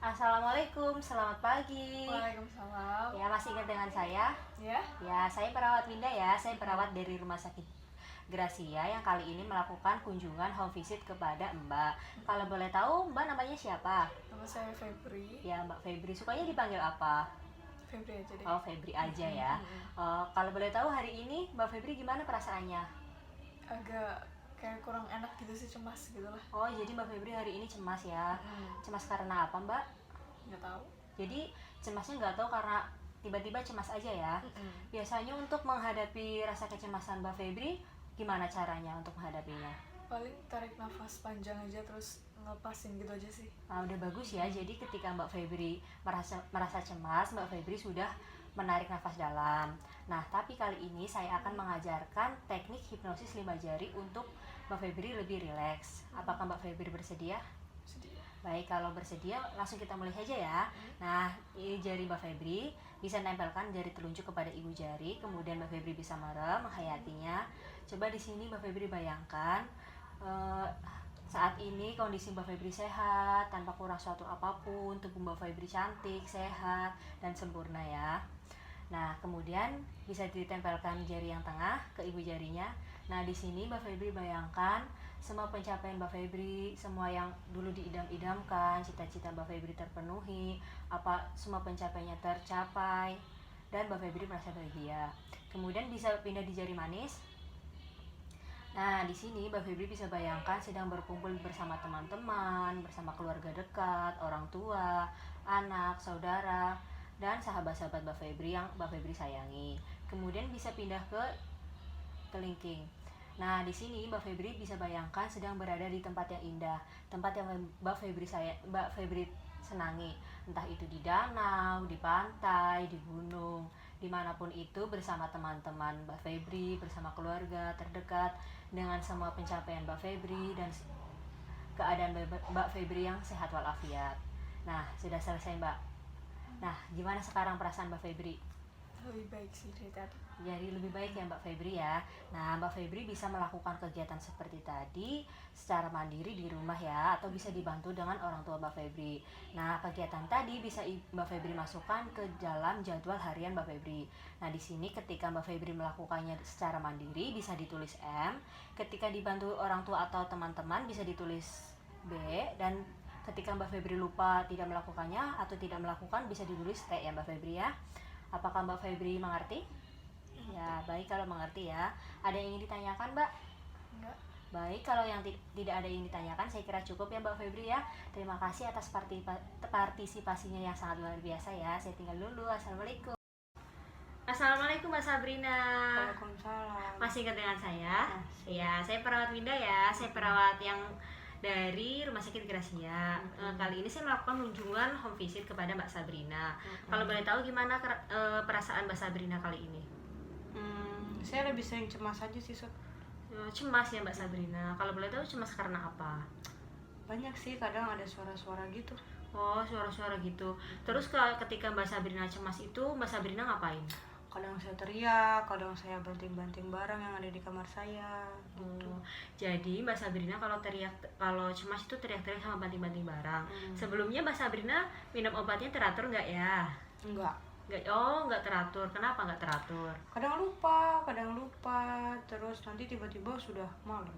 Assalamualaikum, selamat pagi. Waalaikumsalam. Ya, masih ingat dengan saya? Ya, Ya, saya perawat Winda ya. Saya perawat dari Rumah Sakit Gracia yang kali ini melakukan kunjungan home visit kepada Mbak. Kalau boleh tahu, Mbak namanya siapa? nama saya Febri. Ya, Mbak Febri. Sukanya dipanggil apa? Febri aja deh. Oh, Febri aja ya. Kalau boleh tahu hari ini Mbak Febri gimana perasaannya? Agak kayak kurang enak gitu sih, cemas gitu lah. Oh, jadi Mbak Febri hari ini cemas ya. Cemas karena apa, Mbak? Nggak tahu. Jadi cemasnya nggak tahu karena tiba-tiba cemas aja ya. Biasanya untuk menghadapi rasa kecemasan Mbak Febri, gimana caranya untuk menghadapinya? Paling tarik nafas panjang aja terus ngelepasin gitu aja sih. Nah, udah bagus ya. Jadi ketika Mbak Febri merasa cemas, Mbak Febri sudah menarik nafas dalam. Nah, tapi kali ini saya akan mengajarkan teknik hipnosis 5 jari untuk Mbak Febri lebih rileks. Apakah Mbak Febri bersedia? Sedih. Baik, kalau bersedia langsung kita mulai saja ya. Nah, ini jari Mbak Febri bisa nempelkan jari telunjuk kepada ibu jari, kemudian Mbak Febri bisa merem menghayatinya. Coba di sini Mbak Febri bayangkan saat ini kondisi Mbak Febri sehat, tanpa kurang suatu apapun, tubuh Mbak Febri cantik, sehat, dan sempurna ya. Nah, kemudian bisa ditempelkan jari yang tengah ke ibu jarinya. Nah, di sini Mbak Febri bayangkan semua pencapaian Mbak Febri, semua yang dulu diidam-idamkan, cita-cita Mbak Febri terpenuhi, semua pencapaiannya tercapai, dan Mbak Febri merasa bahagia. Kemudian bisa pindah di jari manis. Nah, di sini Mbak Febri bisa bayangkan sedang berkumpul bersama teman-teman, bersama keluarga dekat, orang tua, anak, saudara, dan sahabat-sahabat Mbak Febri yang Mbak Febri sayangi. Kemudian bisa pindah ke kelingking. Nah, di sini Mbak Febri bisa bayangkan sedang berada di tempat yang indah, tempat yang Mbak Febri senangi, entah itu di danau, di pantai, di gunung, dimanapun itu bersama teman-teman Mbak Febri, bersama keluarga terdekat, dengan semua pencapaian Mbak Febri dan keadaan Mbak Febri yang sehat walafiat. Nah, sudah selesai Mbak. Nah, gimana sekarang perasaan Mbak Febri? Lebih baik sih dari tadi. Jadi lebih baik ya Mbak Febri ya. Nah, Mbak Febri bisa melakukan kegiatan seperti tadi secara mandiri di rumah ya, atau bisa dibantu dengan orang tua Mbak Febri. Nah, kegiatan tadi bisa Mbak Febri masukkan ke dalam jadwal harian Mbak Febri. Nah, di sini ketika Mbak Febri melakukannya secara mandiri bisa ditulis M, ketika dibantu orang tua atau teman-teman bisa ditulis B, dan ketika Mbak Febri lupa tidak melakukannya atau tidak melakukan bisa ditulis T ya Mbak Febri ya. Apakah Mbak Febri mengerti? Ya, baik kalau mengerti ya. Ada yang ingin ditanyakan, Mbak? Enggak. Baik, kalau yang tidak ada yang ditanyakan, saya kira cukup ya Mbak Febri ya. Terima kasih atas partisipasinya yang sangat luar biasa ya. Saya tinggal dulu. Assalamualaikum. Assalamualaikum Mbak Sabrina. Waalaikumsalam. Masih ingat dengan saya? Ya, saya perawat Winda ya. Saya perawat yang dari Rumah Sakit Gracia. Kali ini saya melakukan kunjungan home visit kepada Mbak Sabrina. Kalau boleh tahu gimana perasaan Mbak Sabrina kali ini? Saya lebih sering cemas aja sih, Sob. Cemas ya Mbak Sabrina. Kalau boleh tahu cemas karena apa? Banyak sih, kadang ada suara-suara gitu. Oh, suara-suara gitu. Terus ketika Mbak Sabrina cemas itu, Mbak Sabrina ngapain? Kadang saya teriak, kadang saya banting-banting barang yang ada di kamar saya gitu. Jadi Mbak Sabrina kalau cemas itu teriak-teriak sama banting-banting barang. Sebelumnya Mbak Sabrina minum obatnya teratur nggak ya? Enggak. Nggak teratur. Kenapa nggak teratur? Kadang lupa, terus nanti tiba-tiba sudah malam.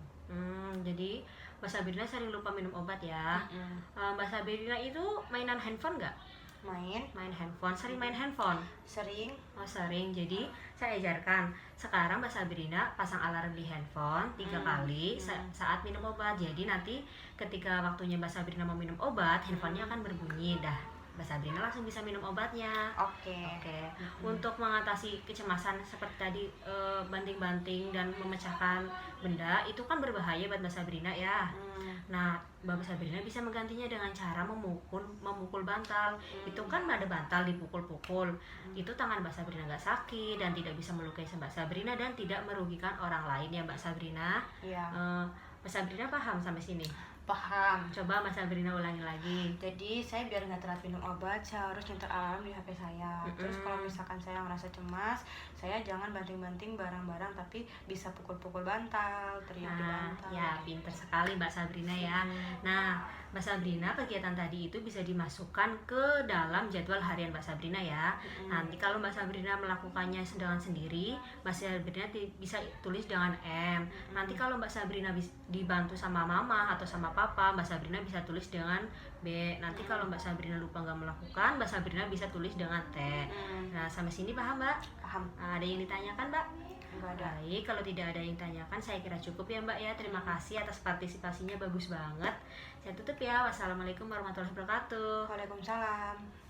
Jadi Mbak Sabrina sering lupa minum obat ya. Mbak Sabrina itu mainan handphone nggak? Main handphone. Sering main handphone? Sering. Oh, sering. Jadi saya ajarkan. Sekarang Mbak Sabrina pasang alarm di handphone 3 kali saat minum obat. Jadi nanti ketika waktunya Mbak Sabrina mau minum obat, handphonenya akan berbunyi. Dah, Mbak Sabrina langsung bisa minum obatnya. Oke. Untuk mengatasi kecemasan seperti tadi, banting-banting dan memecahkan benda, itu kan berbahaya buat Mbak Sabrina ya. Nah, Mbak Sabrina bisa menggantinya dengan cara memukul bantal. Itu kan ada bantal dipukul-pukul. Itu tangan Mbak Sabrina nggak sakit dan tidak bisa melukai Mbak Sabrina dan tidak merugikan orang lain ya Mbak Sabrina. Iya. Mbak Sabrina paham sampai sini? Paham. Coba Mbak Sabrina ulangi lagi. Jadi saya biar nggak telat minum obat, saya harus nyetel alarm di HP saya. Terus kalau misalkan saya merasa cemas, saya jangan banting-banting barang-barang, tapi bisa pukul-pukul bantal, teriak di bantal. Ya, pinter sekali Mbak Sabrina ya. Nah, Mbak Sabrina, kegiatan tadi itu bisa dimasukkan ke dalam jadwal harian Mbak Sabrina ya. Nanti kalau Mbak Sabrina melakukannya dengan sendiri, Mbak Sabrina bisa tulis dengan M. Nanti kalau Mbak Sabrina dibantu sama mama atau sama papa, Mbak Sabrina bisa tulis dengan B. Nanti kalau Mbak Sabrina lupa nggak melakukan, Mbak Sabrina bisa tulis dengan T. Nah, sampai sini paham Mbak? Paham. Nah, ada yang ditanyakan Mbak? Enggak ada. Baik, kalau tidak ada yang tanyakan, saya kira cukup ya Mbak ya. Terima kasih atas partisipasinya, bagus banget. Saya tutup ya. Wassalamualaikum warahmatullahi wabarakatuh. Waalaikumsalam.